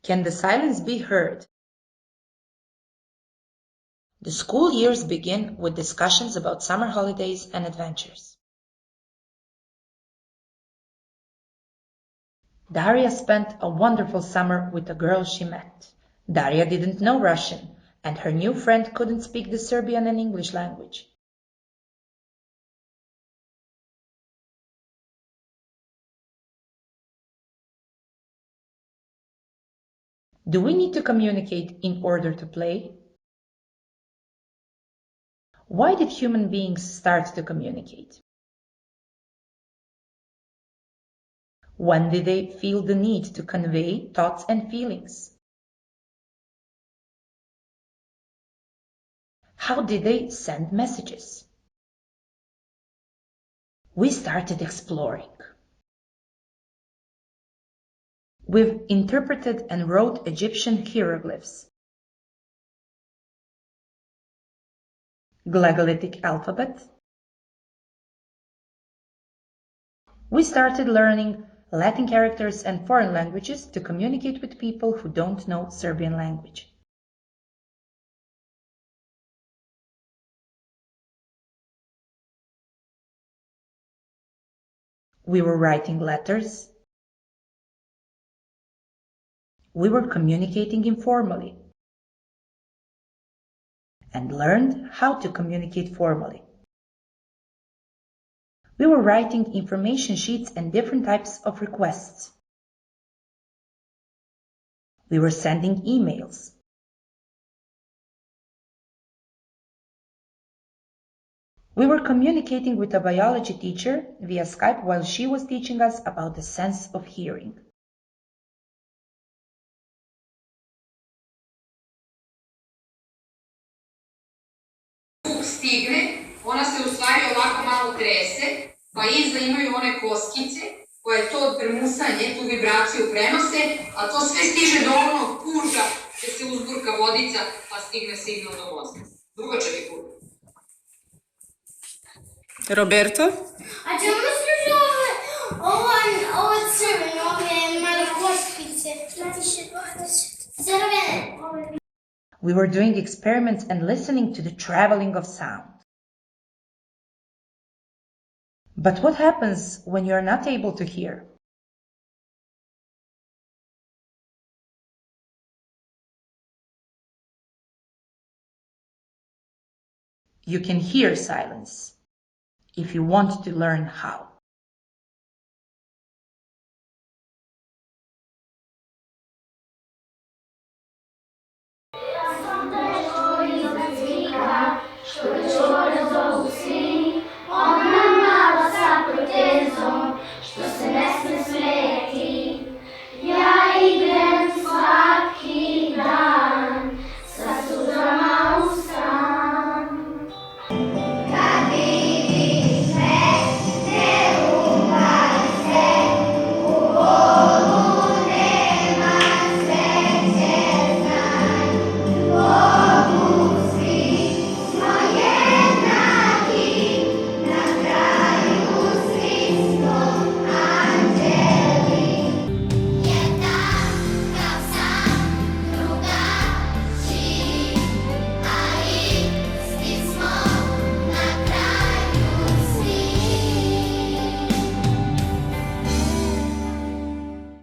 Can the silence be heard? The school years begin with discussions about summer holidays and adventures. Daria spent a wonderful summer with a girl she met. Daria didn't know Russian, and her new friend couldn't speak the Serbian and English language. Do we need to communicate in order to play? Why did human beings start to communicate? When did they feel the need to convey thoughts and feelings? How did they send messages? We started exploring. We've interpreted and wrote Egyptian hieroglyphs, Glagolitic alphabet. We started learning Latin characters and foreign languages to communicate with people who don't know Serbian language. We were writing letters. We were communicating informally and learned how to communicate formally. We were writing information sheets and different types of requests. We were sending emails. We were communicating with a biology teacher via Skype while she was teaching us about the sense of hearing. Stigne, ona se u stvari ovako malo trese, pa iza imaju one koskice koje to premusanje, tu vibraciju prenose, a to sve stiže do onog puža gde se uzburka vodica pa stigne signal do mozga. Dugačak je put. Roberto? A čemu služi ovo crveno, ove male košpice? Crvene. We were doing experiments and listening to the traveling of sound. But what happens when you are not able to hear? You can hear silence if you want to learn how.